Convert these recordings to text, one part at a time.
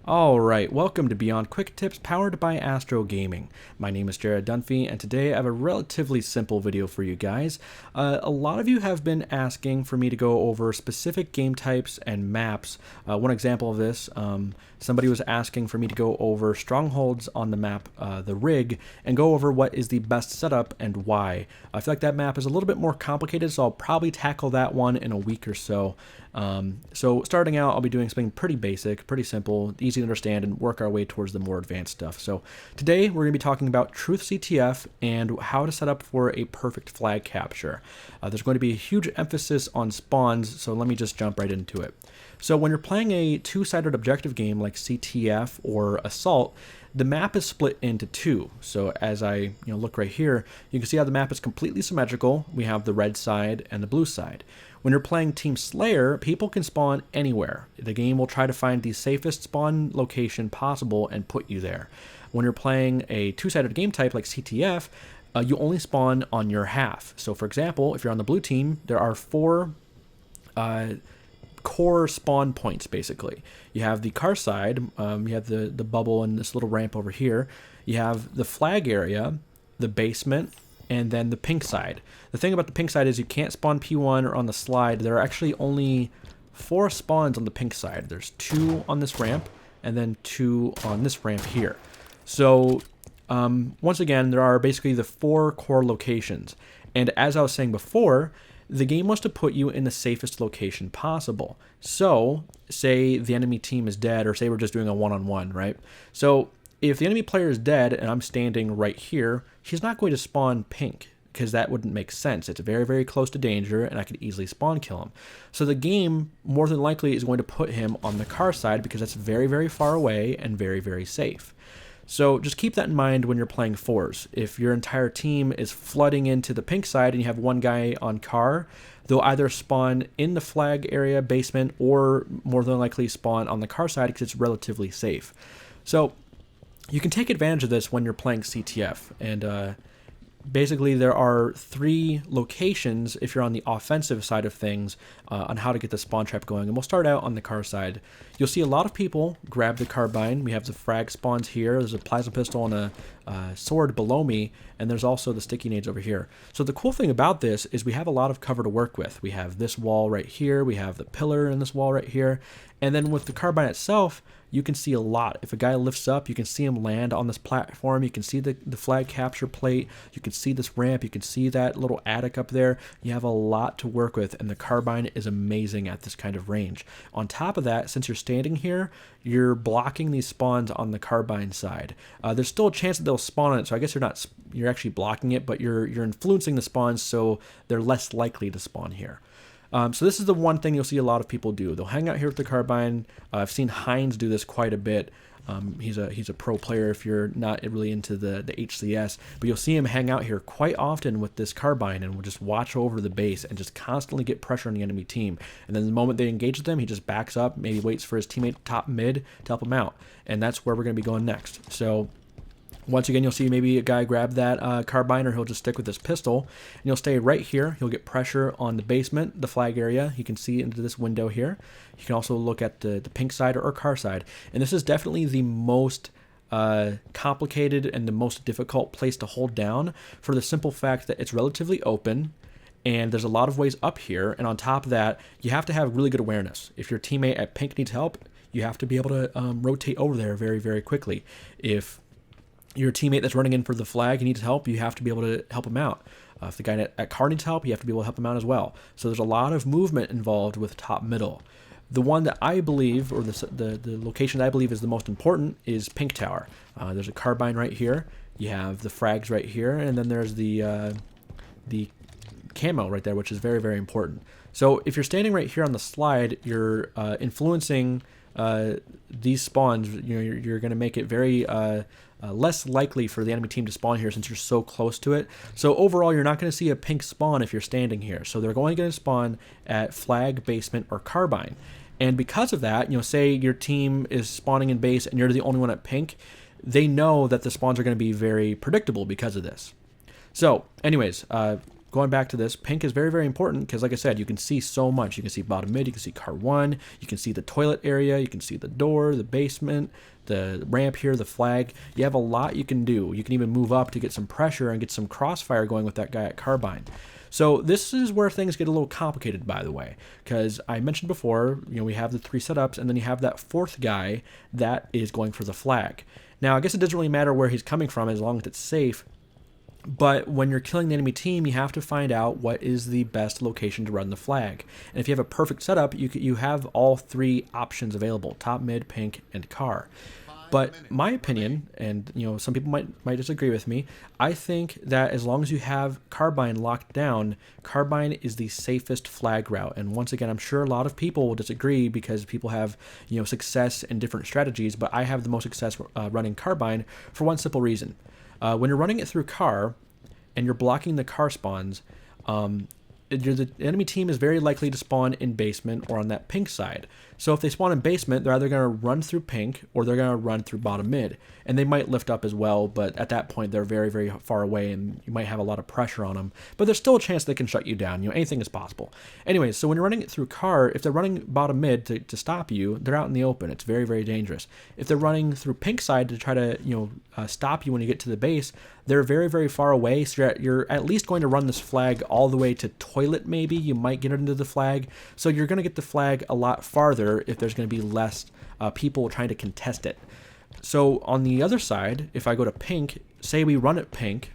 Alright, welcome to Beyond Quick Tips powered by Astro Gaming. My name is Jared Dunphy, and today I have a relatively simple video for you guys. A lot of you have been asking for me to go over specific game types and maps. One example of this, somebody was asking for me to go over strongholds on the map, the Rig, and go over what is the best setup and why. I feel like that map is a little bit more complicated, so I'll probably tackle that one in a week or so. So starting out, I'll be doing something pretty basic, pretty simple, easy to understand, and work our way towards the more advanced stuff. So today we're going to be talking about Truth CTF and how to set up for a perfect flag capture. There's going to be a huge emphasis on spawns, so let me just jump right into it. So when you're playing a two-sided objective game like CTF or Assault, the map is split into two. So as I look right here, you can see how the map is completely symmetrical. We have the red side and the blue side. When you're playing Team Slayer, people can spawn anywhere. The game will try to find the safest spawn location possible and put you there. When you're playing a two-sided game type like CTF, you only spawn on your half. So for example, if you're on the blue team, there are four core spawn points basically. You have the car side, you have the bubble and this little ramp over here. You have the flag area, the basement, and then the pink side. The thing about the pink side is you can't spawn P1 or on the slide. There are actually only 4 spawns on the pink side. There's 2 on this ramp and then 2 on this ramp here. So once again, there are basically the 4 core locations. And as I was saying before, the game wants to put you in the safest location possible. So say the enemy team is dead, or say we're just doing a one-on-one, right? So if the enemy player is dead and I'm standing right here, he's not going to spawn pink because that wouldn't make sense. It's very, very close to danger and I could easily spawn kill him. So the game more than likely is going to put him on the car side because that's very, very far away and very, very safe. So just keep that in mind when you're playing fours. If your entire team is flooding into the pink side and you have one guy on car, they'll either spawn in the flag area basement or more than likely spawn on the car side because it's relatively safe. So you can take advantage of this when you're playing CTF, and basically there are 3 locations if you're on the offensive side of things on how to get the spawn trap going, and we'll start out on the car side. You'll see a lot of people grab the carbine. We have the frag spawns here, there's a plasma pistol and a sword below me, and there's also the sticky nades over here. So the cool thing about this is we have a lot of cover to work with. We have this wall right here, we have the pillar in this wall right here, and then with the carbine itself, you can see a lot. If a guy lifts up, you can see him land on this platform. You can see the flag capture plate. You can see this ramp. You can see that little attic up there. You have a lot to work with, and the carbine is amazing at this kind of range. On top of that, since you're standing here, you're blocking these spawns on the carbine side. There's still a chance that they'll spawn on it, so I guess you're actually blocking it, but you're influencing the spawns so they're less likely to spawn here. So this is the one thing you'll see a lot of people do. They'll hang out here with the carbine. I've seen Hines do this quite a bit. He's a pro player if you're not really into the HCS, but you'll see him hang out here quite often with this carbine and will just watch over the base and just constantly get pressure on the enemy team. And then the moment they engage with him, he just backs up, maybe waits for his teammate top mid to help him out. And that's where we're going to be going next. So once again, you'll see maybe a guy grab that carbine, or he'll just stick with his pistol, and he'll stay right here. He'll get pressure on the basement, the flag area. You can see into this window here. You can also look at the pink side or car side, and this is definitely the most complicated and the most difficult place to hold down for the simple fact that it's relatively open, and there's a lot of ways up here, and on top of that, you have to have really good awareness. If your teammate at pink needs help, you have to be able to rotate over there very, very quickly. If your teammate that's running in for the flag, he needs help, you have to be able to help him out. If the guy at car needs help, you have to be able to help him out as well. So there's a lot of movement involved with top middle. The one that I believe, or the location that I believe is the most important, is Pink Tower. There's a carbine right here. You have the frags right here, and then there's the camo right there, which is very, very important. So if you're standing right here on the slide, you're influencing these spawns. You're going to make it very less likely for the enemy team to spawn here since you're so close to it. So overall, you're not going to see a pink spawn if you're standing here. So they're going to spawn at flag, basement, or carbine. And because of that, say your team is spawning in base and you're the only one at pink, they know that the spawns are going to be very predictable because of this. So anyways, going back to this, pink is very, very important because, like I said, you can see so much. You can see bottom mid, you can see car 1, you can see the toilet area, you can see the door, the basement, the ramp here, the flag. You have a lot you can do. You can even move up to get some pressure and get some crossfire going with that guy at carbine. So this is where things get a little complicated, by the way, because I mentioned before, we have the 3 setups, and then you have that 4th guy that is going for the flag. Now, I guess it doesn't really matter where he's coming from as long as it's safe. But when you're killing the enemy team, you have to find out what is the best location to run the flag. And if you have a perfect setup, you have all 3 options available: top, mid, pink, and car. But my opinion, and some people might disagree with me, I think that as long as you have carbine locked down, carbine is the safest flag route. And once again, I'm sure a lot of people will disagree because people have success in different strategies, but I have the most success running carbine for one simple reason. When you're running it through car and you're blocking the car spawns, the enemy team is very likely to spawn in basement or on that pink side. So if they spawn in basement, they're either going to run through pink or they're going to run through bottom mid. And they might lift up as well, but at that point, they're very, very far away and you might have a lot of pressure on them. But there's still a chance they can shut you down. Anything is possible. Anyways, so when you're running it through car, if they're running bottom mid to stop you, they're out in the open. It's very, very dangerous. If they're running through pink side to try to, stop you when you get to the base, they're very, very far away. So you're at least going to run this flag all the way to toilet, maybe. You might get it into the flag. So you're going to get the flag a lot farther if there's going to be less people trying to contest it. So on the other side, if I go to pink, say we run it pink,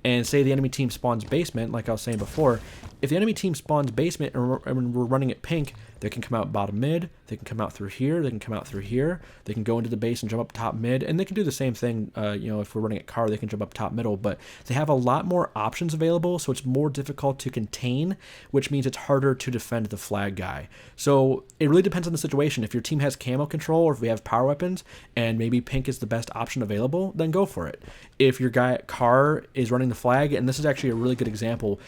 and say the enemy team spawns basement, like I was saying before, if the enemy team spawns basement and we're running it pink, they can come out bottom mid, they can come out through here, they can come out through here, they can go into the base and jump up top mid, and they can do the same thing, if we're running at car, they can jump up top middle, but they have a lot more options available, so it's more difficult to contain, which means it's harder to defend the flag guy. So it really depends on the situation. If your team has camo control, or if we have power weapons, and maybe pink is the best option available, then go for it. If your guy at car is running the flag, and this is actually a really good example,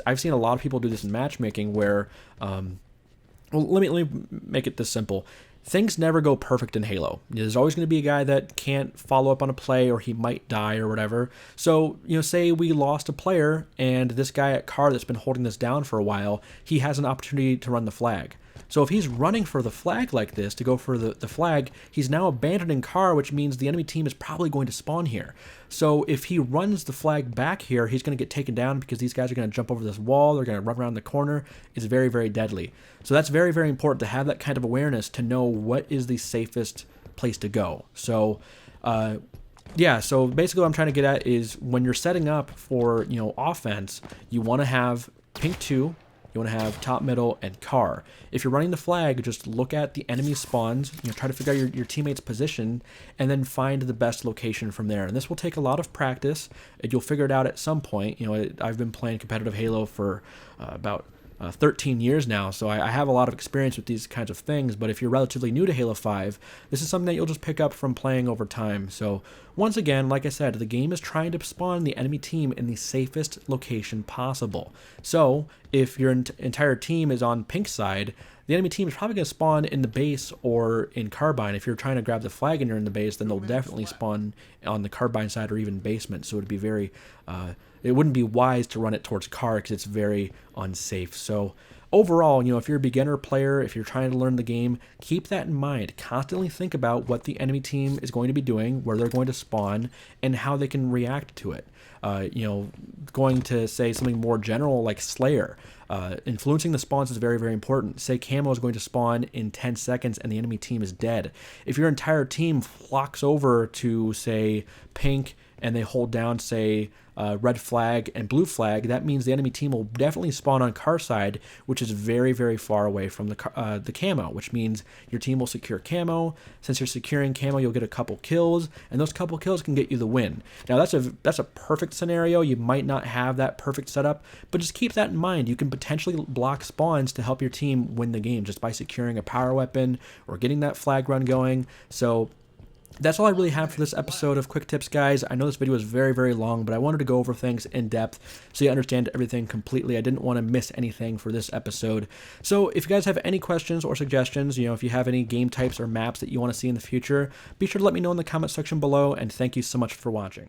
I've seen a lot of people do this in matchmaking where, well, let me make it this simple. Things never go perfect in Halo. There's always going to be a guy that can't follow up on a play, or he might die or whatever. So, say we lost a player and this guy at car that's been holding this down for a while, he has an opportunity to run the flag. So if he's running for the flag like this, to go for the flag, he's now abandoning car, which means the enemy team is probably going to spawn here. So if he runs the flag back here, he's going to get taken down because these guys are going to jump over this wall, they're going to run around the corner. It's very, very deadly. So that's very, very important to have that kind of awareness to know what is the safest place to go. So, yeah, so basically what I'm trying to get at is when you're setting up for, offense, you want to have pink 2, you want to have top, middle, and car. If you're running the flag, just look at the enemy spawns, try to figure out your teammate's position, and then find the best location from there. And this will take a lot of practice, and you'll figure it out at some point. I've been playing competitive Halo for about 13 years now, so I have a lot of experience with these kinds of things, but if you're relatively new to Halo 5, this is something that you'll just pick up from playing over time. So once again, like I said, the game is trying to spawn the enemy team in the safest location possible. So if your entire team is on pink side, the enemy team is probably going to spawn in the base or in carbine. If you're trying to grab the flag and you're in the base, then they'll definitely spawn on the carbine side or even basement. So it'd be very, it wouldn't be wise to run it towards car because it's very unsafe. So overall, if you're a beginner player, if you're trying to learn the game, keep that in mind. Constantly think about what the enemy team is going to be doing, where they're going to spawn, and how they can react to it. Going to say something more general like Slayer. Influencing the spawns is very, very important. Say Camo is going to spawn in 10 seconds and the enemy team is dead. If your entire team flocks over to, say, pink and they hold down, say, red flag and blue flag, that means the enemy team will definitely spawn on car side, which is very, very far away from the camo, which means your team will secure camo. Since you're securing camo, you'll get a couple kills, and those couple kills can get you the win. Now, that's a perfect scenario. You might not have that perfect setup, but just keep that in mind. You can potentially block spawns to help your team win the game just by securing a power weapon or getting that flag run going. So that's all I really have for this episode of Quick Tips, guys. I know this video was very, very long, but I wanted to go over things in depth so you understand everything completely. I didn't want to miss anything for this episode. So if you guys have any questions or suggestions, if you have any game types or maps that you want to see in the future, be sure to let me know in the comment section below, and thank you so much for watching.